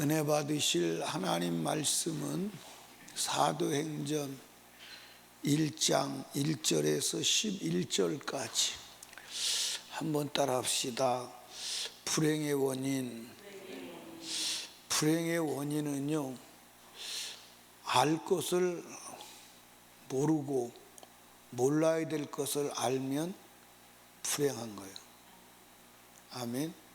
은혜 받으실 하나님 말씀은 사도행전 1장 1절에서 11절까지 한번 따라 합시다. 불행의 원인. 불행의 원인은요, 알 것을 모르고 몰라야 될 것을 알면 불행한 거예요. 아멘.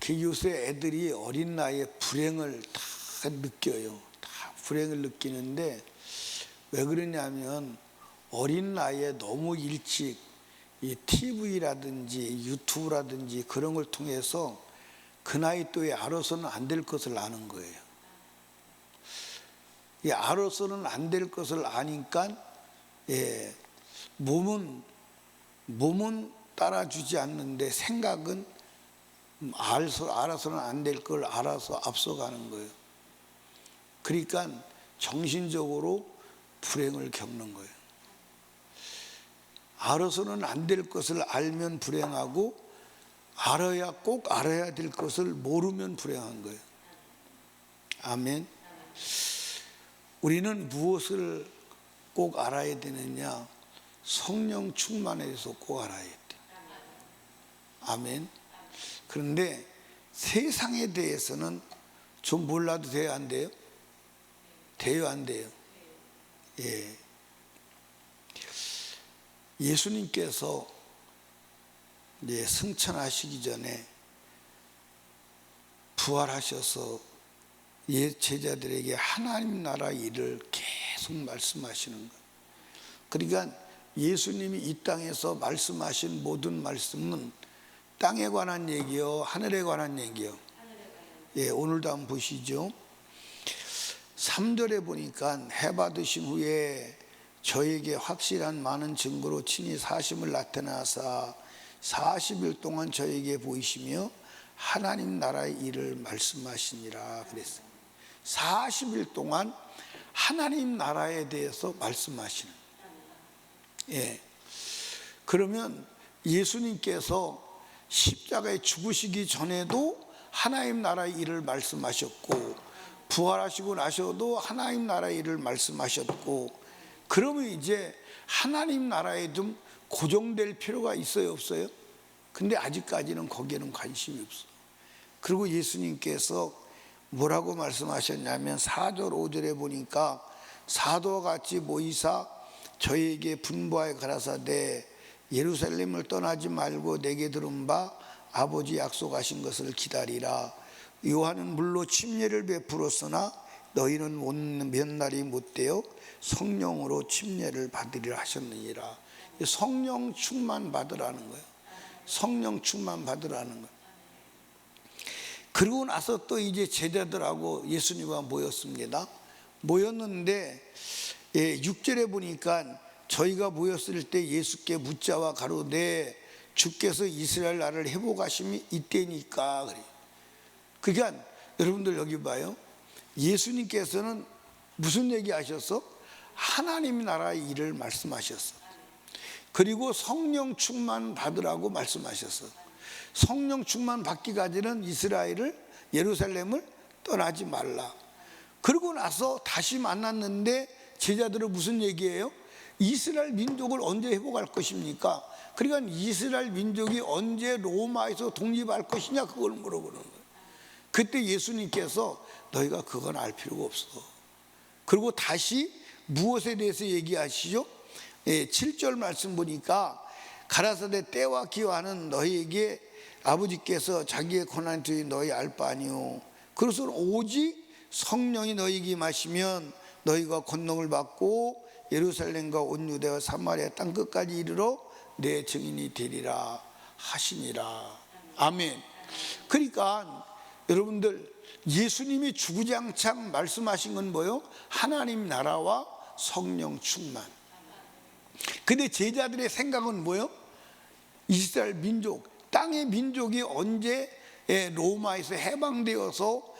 요새 애들이 어린 나이에 불행을 다 느껴요. 다 불행을 느끼는데 왜 그러냐면 어린 나이에 너무 일찍 이 TV라든지 유튜브라든지 그런 걸 통해서 그 나이 또에 알아서는 안 될 것을 아는 거예요. 이 알아서는 안 될 것을 아니까 몸은 따라주지 않는데 생각은 알아서는 안 될 걸 알아서 앞서가는 거예요. 그러니까 정신적으로 불행을 겪는 거예요. 알아서는 안 될 것을 알면 불행하고 꼭 알아야 될 것을 모르면 불행한 거예요. 아멘. 우리는 무엇을 꼭 알아야 되느냐? 성령 충만에 대해서 꼭 알아야 돼. 아멘. 그런데 세상에 대해서는 좀 몰라도 돼요, 안 돼요? 돼요, 안 돼요? 예. 예수님께서 승천하시기 전에 부활하셔서 제자들에게 하나님 나라 일을 계속 말씀하시는 거예요. 그러니까 예수님이 이 땅에서 말씀하신 모든 말씀은 땅에 관한 얘기요, 하늘에 관한 얘기요. 예, 오늘도 한번 보시죠. 3절에 보니까 해 받으신 후에 저에게 확실한 많은 증거로 친히 사심을 나타나사 40일 동안 저에게 보이시며 하나님 나라의 일을 말씀하시니라 그랬어요. 40일 동안 하나님 나라에 대해서 말씀하시는. 예. 그러면 예수님께서 십자가에 죽으시기 전에도 하나님 나라의 일을 말씀하셨고 부활하시고 나셔도 하나님 나라의 일을 말씀하셨고, 그러면 이제 하나님 나라에 좀 고정될 필요가 있어요, 없어요? 근데 아직까지는 거기에는 관심이 없어요. 그리고 예수님께서 뭐라고 말씀하셨냐면 4절 5절에 보니까 사도와 같이 모이사 저에게 분부하여 가라사대 예루살렘을 떠나지 말고 내게 들은 바 아버지 약속하신 것을 기다리라. 요한은 물로 침례를 베풀었으나 너희는 몇 날이 못되어 성령으로 침례를 받으리라 하셨느니라. 성령 충만 받으라는 거예요. 성령 충만 받으라는 거예요. 그러고 나서 또 이제 제자들하고 예수님과 모였습니다. 모였는데 6절에 보니까 저희가 모였을 때 예수께 묻자와 가로되 주께서 이스라엘 나라를 회복하심이 이때니까 그래요. 그러니까 여러분들 여기 봐요. 예수님께서는 무슨 얘기 하셨어? 하나님 나라의 일을 말씀하셨어. 그리고 성령 충만 받으라고 말씀하셨어. 성령 충만 받기까지는 이스라엘을 예루살렘을 떠나지 말라. 그러고 나서 다시 만났는데 제자들은 무슨 얘기예요? 이스라엘 민족을 언제 회복할 것입니까? 그러니까 이스라엘 민족이 언제 로마에서 독립할 것이냐, 그걸 물어보는 거예요. 그때 예수님께서 너희가 그건 알 필요가 없어. 그리고 다시 무엇에 대해서 얘기하시죠? 7절 말씀 보니까 가라사대 때와 기와는 너희에게 아버지께서 자기의 고난 중에 너희 알 바 아니오. 그래서 오직 성령이 너희에게 임하시면 너희가 권능을 받고 예루살렘과 온 유대와 사마리아 땅 끝까지 이르러 내 증인이 되리라 하시니라. 아멘. 그러니까 여러분들 예수님이 주구장창 말씀하신 건 뭐예요? 하나님 나라와 성령 충만. 근데 제자들의 생각은 뭐예요? 이스라엘 민족, 땅의 민족이 언제 로마에서 해방되어서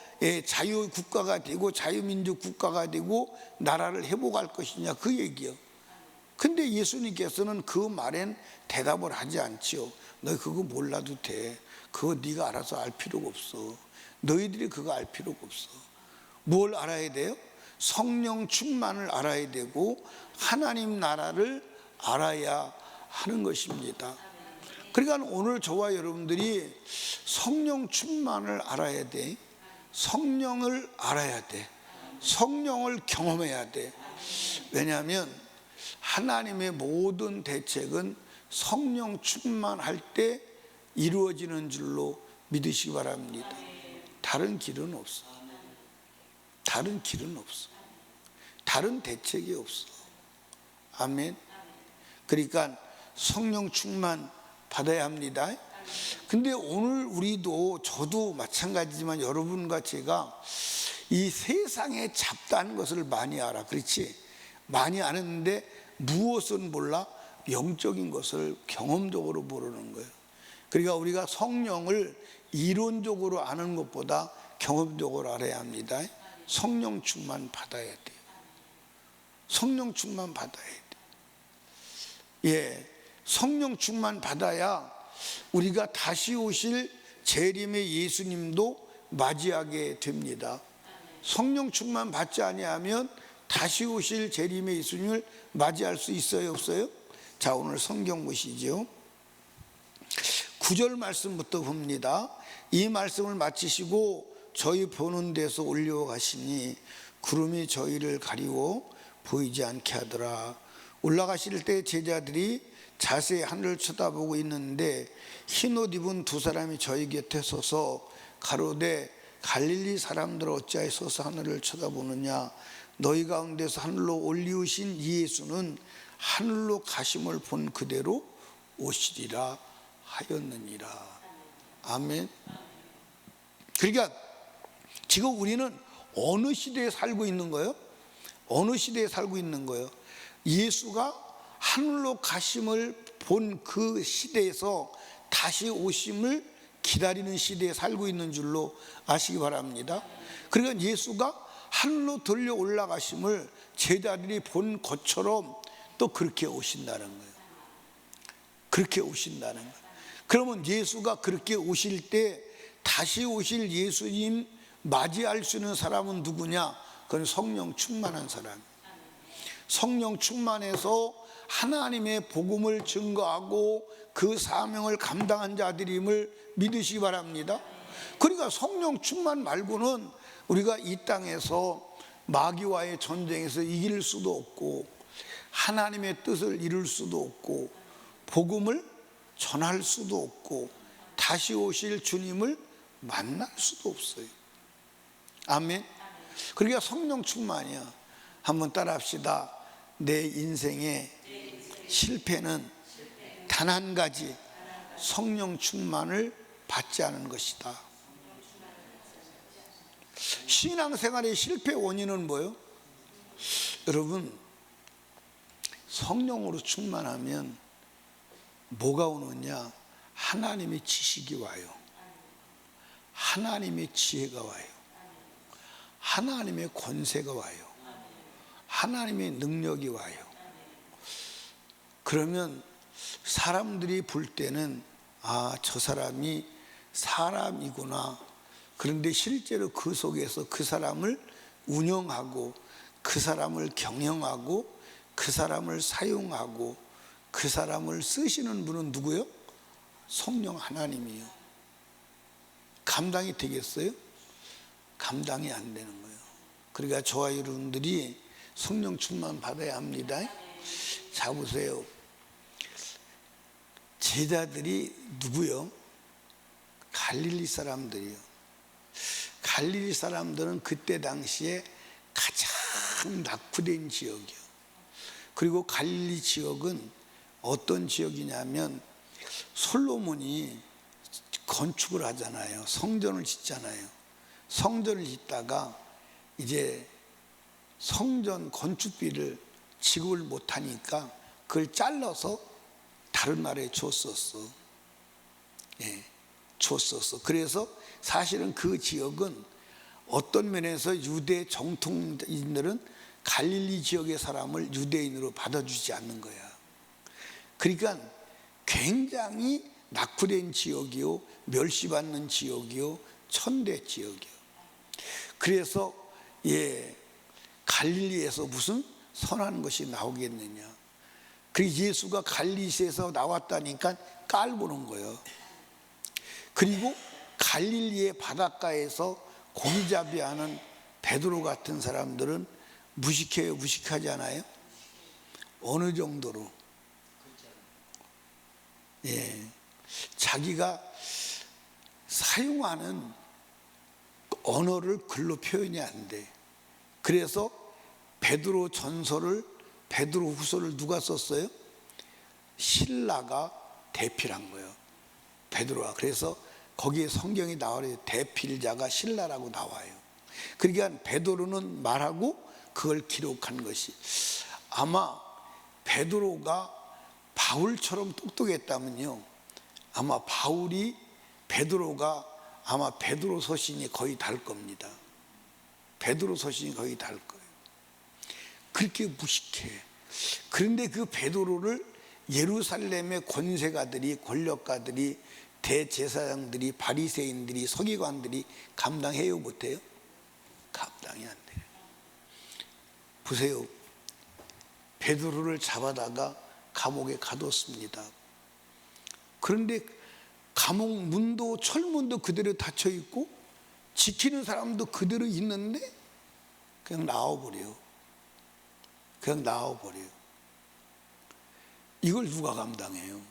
자유국가가 되고 자유민족 국가가 되고 나라를 회복할 것이냐, 그 얘기요. 근데 예수님께서는 그 말엔 대답을 하지 않지요. 너 그거 몰라도 돼. 그거 네가 알아서 알 필요가 없어. 너희들이 그거 알 필요가 없어. 뭘 알아야 돼요? 성령 충만을 알아야 되고 하나님 나라를 알아야 하는 것입니다. 그러니까 오늘 저와 여러분들이 성령 충만을 알아야 돼. 성령을 알아야 돼. 성령을 경험해야 돼. 왜냐하면 하나님의 모든 대책은 성령 충만할 때 이루어지는 줄로 믿으시기 바랍니다. 다른 길은 없어. 다른 길은 없어. 다른 대책이 없어. 아멘. 그러니까 성령 충만 받아야 합니다. 근데 오늘 우리도, 저도 마찬가지지만 여러분과 제가 이 세상에 잡다한 것을 많이 알아. 그렇지? 많이 아는데 무엇은 몰라? 영적인 것을 경험적으로 모르는 거예요. 그러니까 우리가 성령을 이론적으로 아는 것보다 경험적으로 알아야 합니다. 성령 충만 받아야 돼요. 성령 충만 받아야 돼요. 예, 성령 충만 받아야 우리가 다시 오실 재림의 예수님도 맞이하게 됩니다. 성령 충만 받지 아니하면 다시 오실 재림의 예수님을 맞이할 수 있어요, 없어요? 자, 오늘 성경 보시죠. 9절 말씀부터 봅니다. 이 말씀을 마치시고 저희 보는 데서 올려가시니 구름이 저희를 가리워 보이지 않게 하더라. 올라가실 때 제자들이 자세히 하늘을 쳐다보고 있는데 흰옷 입은 두 사람이 저희 곁에 서서 가로되 갈릴리 사람들 어찌하여 서서 하늘을 쳐다보느냐. 너희 가운데서 하늘로 올리우신 이 예수는 하늘로 가심을 본 그대로 오시리라 하였느니라. 아멘. 그러니까 지금 우리는 어느 시대에 살고 있는 거예요? 어느 시대에 살고 있는 거예요? 예수가 하늘로 가심을 본 그 시대에서 다시 오심을 기다리는 시대에 살고 있는 줄로 아시기 바랍니다. 그러니까 예수가 하늘로 들려 올라가심을 제자들이 본 것처럼 또 그렇게 오신다는 거예요. 그렇게 오신다는 거예요. 그러면 예수가 그렇게 오실 때 다시 오실 예수님 맞이할 수 있는 사람은 누구냐? 그건 성령 충만한 사람. 성령 충만해서 하나님의 복음을 증거하고 그 사명을 감당한 자들임을 믿으시기 바랍니다. 그러니까 성령 충만 말고는 우리가 이 땅에서 마귀와의 전쟁에서 이길 수도 없고 하나님의 뜻을 이룰 수도 없고 복음을 전할 수도 없고 다시 오실 주님을 만날 수도 없어요. 아멘. 그러니까 성령 충만이야. 한번 따라합시다. 내 인생의 실패는 단 한 가지, 성령 충만을 받지 않은 것이다. 신앙생활의 실패 원인은 뭐예요? 여러분, 성령으로 충만하면 뭐가 오느냐? 하나님의 지식이 와요. 하나님의 지혜가 와요. 하나님의 권세가 와요. 하나님의 능력이 와요. 그러면 사람들이 볼 때는 아, 저 사람이 사람이구나. 그런데 실제로 그 속에서 그 사람을 운영하고 그 사람을 경영하고 그 사람을 사용하고 그 사람을 쓰시는 분은 누구요? 성령 하나님이요. 감당이 되겠어요? 감당이 안 되는 거예요. 그러니까 저와 여러분들이 성령 충만 받아야 합니다. 자, 보세요. 제자들이 누구요? 갈릴리 사람들이요. 갈릴리 사람들은 그때 당시에 가장 낙후된 지역이요. 그리고 갈릴리 지역은 어떤 지역이냐면 솔로몬이 건축을 하잖아요. 성전을 짓잖아요. 성전을 짓다가 이제 성전 건축비를 지급을 못하니까 그걸 잘라서 다른 나라에 줬었어. 예, 줬었어. 그래서 사실은 그 지역은 어떤 면에서 유대 정통인들은 갈릴리 지역의 사람을 유대인으로 받아주지 않는 거야. 그러니까 굉장히 낙후된 지역이요, 멸시받는 지역이요, 천대 지역이요. 그래서 갈릴리에서 무슨 선한 것이 나오겠느냐. 그리고 예수가 갈릴리에서 나왔다니까 깔보는 거예요. 그리고 갈릴리의 바닷가에서 고기잡이하는 베드로 같은 사람들은 무식해요, 무식하지 않아요? 어느 정도로? 자기가 사용하는 언어를 글로 표현이 안 돼. 그래서 베드로 전서를, 베드로 후서를 누가 썼어요? 신라가 대필한 거예요. 베드로가. 그래서 거기에 성경이 나와요. 대필자가 신라라고 나와요. 그러니까 베드로는 말하고 그걸 기록한 것이, 아마 베드로가 바울처럼 똑똑했다면요, 아마 베드로가 아마 베드로 서신이 거의 달 겁니다. 베드로 서신이 거의 달 거예요. 그렇게 무식해. 그런데 그 베드로를 예루살렘의 권세가들이, 권력가들이, 대제사장들이, 바리새인들이, 서기관들이 감당해요, 못해요? 감당이 안 돼요. 보세요. 베드로를 잡아다가 감옥에 가뒀습니다. 그런데 감옥 문도, 철문도 그대로 닫혀 있고 지키는 사람도 그대로 있는데 그냥 나와버려요. 그냥 나와버려요. 이걸 누가 감당해요?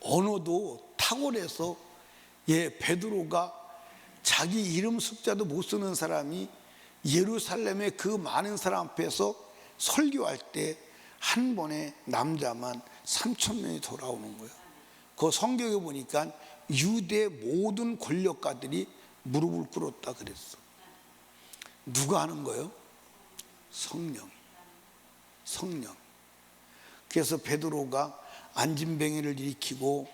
언어도 탁월해서 베드로가 자기 이름 숫자도 못 쓰는 사람이 예루살렘의 그 많은 사람 앞에서 설교할 때 한 번에 남자만 3,000명이 돌아오는 거예요. 그 성경에 보니까 유대 모든 권력가들이 무릎을 꿇었다 그랬어. 누가 하는 거예요? 성령. 그래서 베드로가 안진뱅이를 일으키고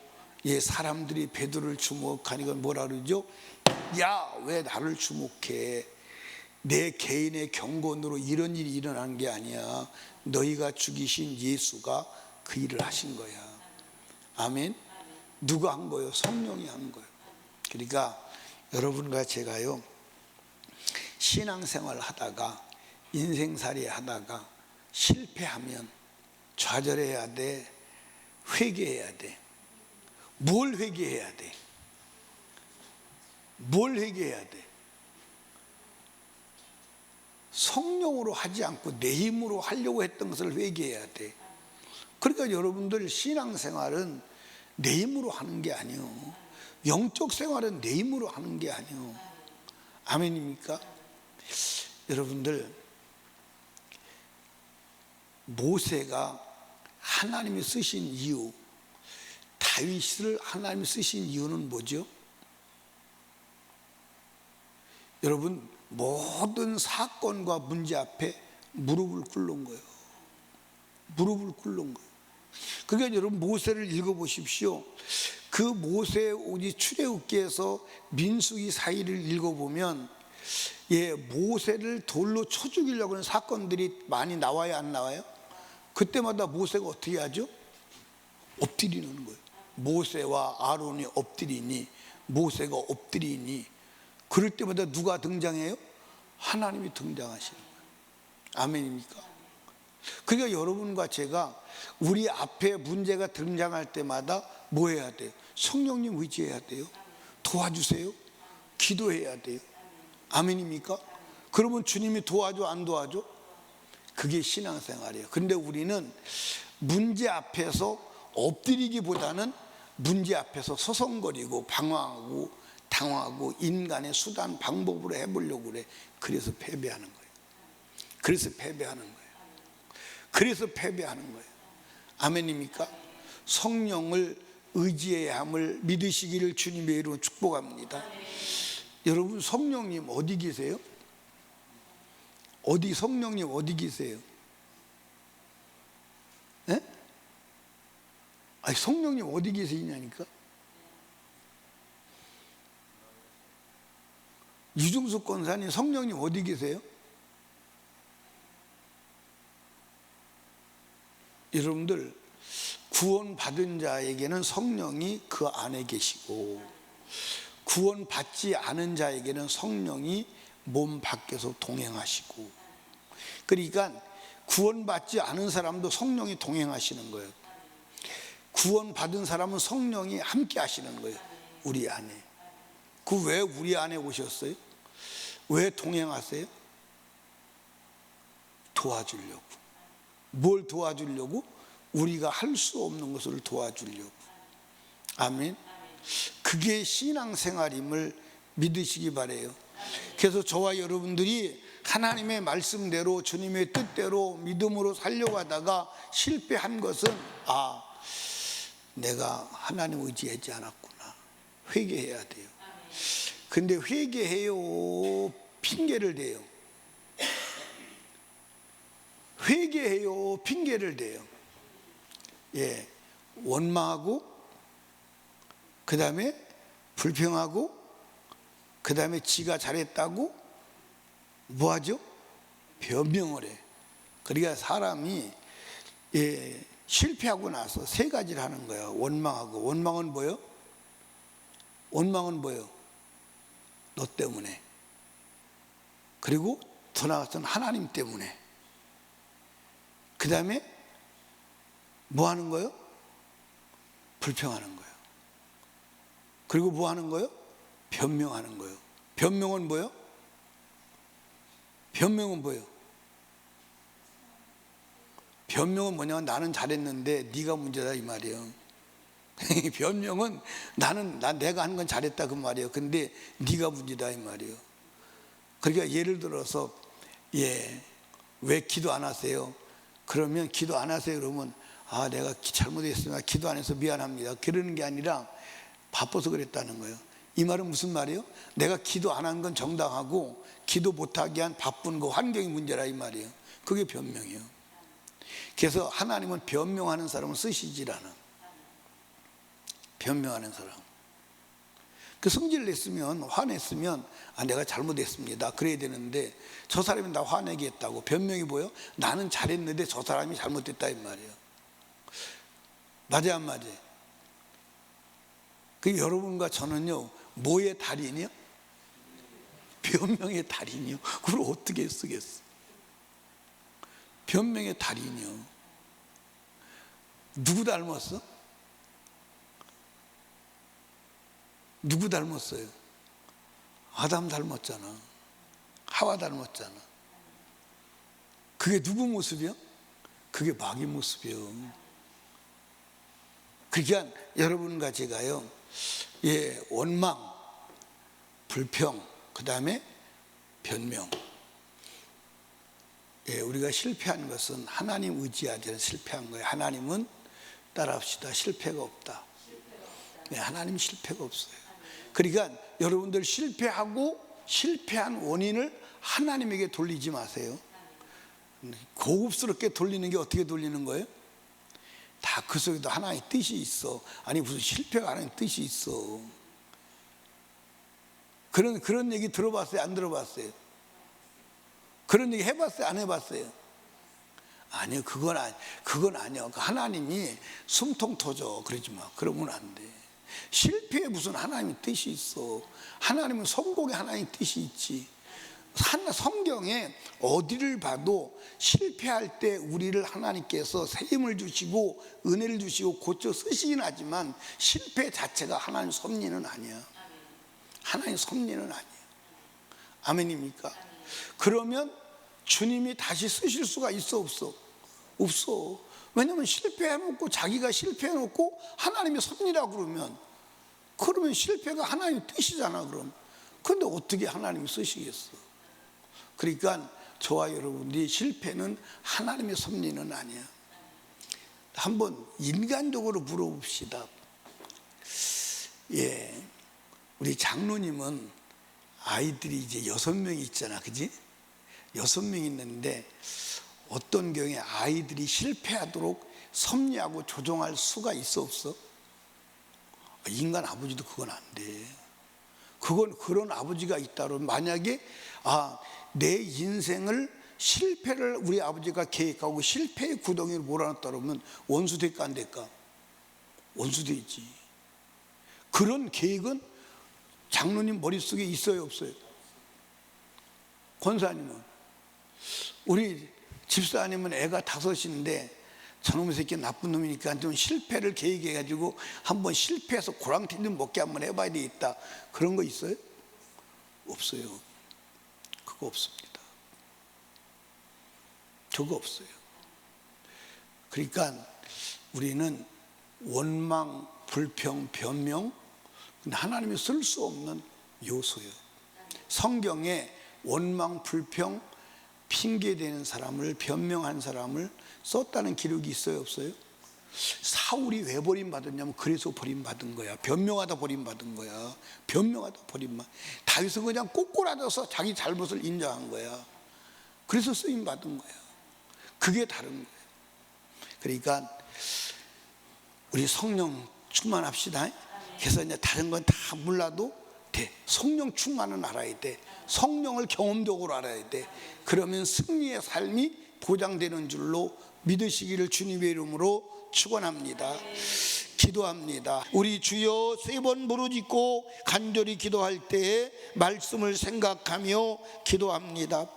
사람들이 베드로를 주목하니까 뭐라 그러죠? 야, 왜 나를 주목해? 내 개인의 경건으로 이런 일이 일어난 게 아니야. 너희가 죽이신 예수가 그 일을 하신 거야. 아멘. 누가 한 거예요? 성령이 한 거예요. 그러니까 여러분과 제가요, 신앙생활 하다가, 인생살이 하다가 실패하면 좌절해야 돼, 회개해야 돼. 뭘 회개해야 돼? 뭘 회개해야 돼? 성령으로 하지 않고 내 힘으로 하려고 했던 것을 회개해야 돼. 그러니까 여러분들 신앙생활은 내 힘으로 하는 게 아니에요. 영적 생활은 내 힘으로 하는 게 아니에요. 아멘입니까? 여러분들, 모세가 하나님이 쓰신 이유, 다윗을 하나님이 쓰신 이유는 뭐죠? 여러분, 모든 사건과 문제 앞에 무릎을 꿇는 거예요. 무릎을 꿇는 거예요. 그러니까 여러분, 모세를 읽어보십시오. 그 모세 우리 출애굽기에서 민수기 사이를 읽어보면 모세를 돌로 쳐 죽이려고 하는 사건들이 많이 나와요, 안 나와요? 그때마다 모세가 어떻게 하죠? 엎드리는 거예요. 모세와 아론이 엎드리니, 모세가 엎드리니, 그럴 때마다 누가 등장해요? 하나님이 등장하시는 거예요. 아멘입니까? 그러니까 여러분과 제가 우리 앞에 문제가 등장할 때마다 뭐 해야 돼요? 성령님 의지해야 돼요. 도와주세요. 기도해야 돼요. 아멘입니까? 그러면 주님이 도와줘, 안 도와줘? 그게 신앙생활이에요. 그런데 우리는 문제 앞에서 엎드리기보다는 문제 앞에서 서성거리고 방황하고 당하고 인간의 수단 방법으로 해보려고 그래. 그래서 패배하는 거예요. 그래서 패배하는 거예요. 그래서 패배하는 거예요. 아멘입니까? 성령을 의지해야 함을 믿으시기를 주님의 이름으로 축복합니다. 여러분, 성령님 어디 계세요? 성령님 어디 계세요? 아니, 성령님 어디 계시냐니까? 유중숙 권사님, 성령님 어디 계세요? 여러분들, 구원받은 자에게는 성령이 그 안에 계시고, 구원받지 않은 자에게는 성령이 몸 밖에서 동행하시고, 그러니까 구원받지 않은 사람도 성령이 동행하시는 거예요. 구원받은 사람은 성령이 함께 하시는 거예요, 우리 안에. 그 왜 우리 안에 오셨어요? 왜 동행하세요? 도와주려고. 뭘 도와주려고? 우리가 할 수 없는 것을 도와주려고. 아멘. 그게 신앙생활임을 믿으시기 바라요. 그래서 저와 여러분들이 하나님의 말씀대로 주님의 뜻대로 믿음으로 살려고 하다가 실패한 것은 내가 하나님 의지하지 않았구나, 회개해야 돼요. 근데 회개해요, 핑계를 대요. 회개해요, 핑계를 대요. 원망하고, 그 다음에 불평하고, 그 다음에 지가 잘했다고 뭐하죠? 변명을 해. 그러니까 사람이 실패하고 나서 세 가지를 하는 거야. 원망하고. 원망은 뭐예요? 원망은 뭐예요? 너 때문에. 그리고 더 나아가서는 하나님 때문에. 그 다음에 뭐 하는 거예요? 불평하는 거예요. 그리고 뭐 하는 거예요? 변명하는 거예요. 변명은 뭐예요? 변명은 뭐예요? 변명은 뭐냐면 나는 잘했는데 네가 문제다 이 말이에요. 변명은 내가 한 건 잘했다 그 말이에요. 근데 네가 문제다 이 말이에요. 그러니까 예를 들어서 왜 기도 안 하세요? 그러면 기도 안 하세요 그러면 내가 잘못했으면 기도 안 해서 미안합니다, 그러는 게 아니라 바빠서 그랬다는 거예요. 이 말은 무슨 말이에요? 내가 기도 안 한 건 정당하고 기도 못하게 한 바쁜 거 환경이 문제라 이 말이에요. 그게 변명이에요. 그래서 하나님은 변명하는 사람을 쓰시질 않아. 변명하는 사람. 그 성질 냈으면, 화냈으면 내가 잘못했습니다 그래야 되는데, 저 사람이 나 화내게 했다고 변명이 뭐예요? 나는 잘했는데 저 사람이 잘못됐다 이 말이에요. 맞아 안 맞아? 그 여러분과 저는요, 뭐의 달인이요? 변명의 달인이요. 그걸 어떻게 쓰겠어? 변명의 달인이요. 누구 닮았어? 누구 닮았어요? 아담 닮았잖아. 하와 닮았잖아. 그게 누구 모습이요? 그게 마귀 모습이요. 그러니까 여러분과 제가요, 원망, 불평, 그 다음에 변명. 우리가 실패한 것은 하나님 의지하지 않아 실패한 거예요. 하나님은 따라합시다, 실패가 없다. 하나님 실패가 없어요. 그러니까 여러분들 실패하고 실패한 원인을 하나님에게 돌리지 마세요. 고급스럽게 돌리는 게 어떻게 돌리는 거예요? 다 그 속에도 하나의 뜻이 있어. 아니 무슨 실패가 하나의 뜻이 있어. 그런 얘기 들어봤어요? 안 들어봤어요? 그런 얘기 해봤어요? 안 해봤어요? 아니요, 그건 아니요. 하나님이 숨통 터져 그러지 마. 그러면 안 돼. 실패에 무슨 하나님의 뜻이 있어. 하나님은 성공에 하나님의 뜻이 있지. 성경에 어디를 봐도 실패할 때 우리를 하나님께서 새 힘을 주시고 은혜를 주시고 고쳐 쓰시긴 하지만 실패 자체가 하나님 섭리는 아니야. 하나님 섭리는 아니야. 아멘입니까? 그러면 주님이 다시 쓰실 수가 있어 없어? 없어. 왜냐하면 실패해놓고 자기가 해놓고 하나님의 섭리라고 그러면 실패가 하나님의 뜻이잖아. 그럼 그런데 어떻게 하나님이 쓰시겠어? 그러니까 저와 여러분들이 실패는 하나님의 섭리는 아니야. 한번 인간적으로 물어봅시다. 우리 장로님은 아이들이 이제 6명이 있잖아, 그지? 6명이 있는데 어떤 경우에 아이들이 실패하도록 섭리하고 조종할 수가 있어 없어? 인간 아버지도 그건 안 돼. 그런 아버지가 있다 그러면 만약에 내 인생을 실패를 우리 아버지가 계획하고 실패의 구덩이를 몰아놨다 그러면 원수 될까 안 될까? 원수되지. 그런 계획은 장로님 머릿속에 있어요, 없어요? 권사님은? 우리 집사님은 애가 5인데 저놈의 새끼 나쁜 놈이니까 좀 실패를 계획해가지고 한번 실패해서 고랑태 좀 먹게 한번 해봐야 되겠다. 그런 거 있어요? 없어요. 그거 없습니다. 그거 없어요. 그러니까 우리는 원망, 불평, 변명, 하나님이 쓸 수 없는 요소예요. 성경에 원망, 불평, 핑계대는 사람을, 변명한 사람을 썼다는 기록이 있어요, 없어요? 사울이 왜 버림받았냐면 그래서 버림받은 거야. 변명하다 버림받은 거야. 변명하다 버림받. 다윗은 그냥 꼬꼬라져서 자기 잘못을 인정한 거야. 그래서 쓰임받은 거야. 그게 다른 거예요. 그러니까 우리 성령 충만합시다. 그래서 이제 다른 건 다 몰라도 돼. 성령 충만은 알아야 돼. 성령을 경험적으로 알아야 돼. 그러면 승리의 삶이 보장되는 줄로 믿으시기를 주님의 이름으로 축원합니다. 기도합니다. 우리 주여 3번 부르짖고 간절히 기도할 때에 말씀을 생각하며 기도합니다.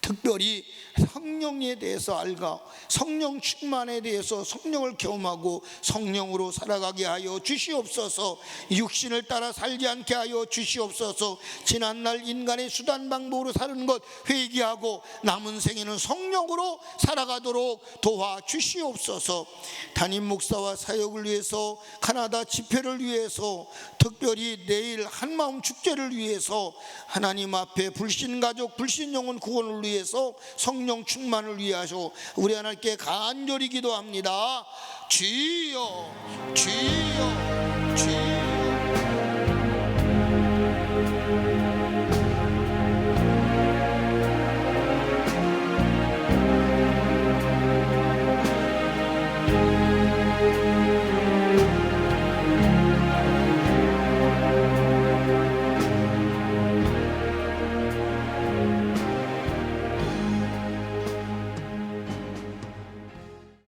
특별히 성령에 대해서 알고 성령 충만에 대해서 성령을 경험하고 성령으로 살아가게 하여 주시옵소서. 육신을 따라 살지 않게 하여 주시옵소서. 지난날 인간의 수단 방법으로 사는 것 회개하고 남은 생에는 성령으로 살아가도록 도와주시옵소서. 담임 목사와 사역을 위해서, 카나다 집회를 위해서, 특별히 내일 한마음 축제를 위해서, 하나님 앞에 불신가족 불신영혼 구원을 위해서 성령 충만을 위하여 우리 하나님께 간절히 기도합니다. 주여 주여 주여.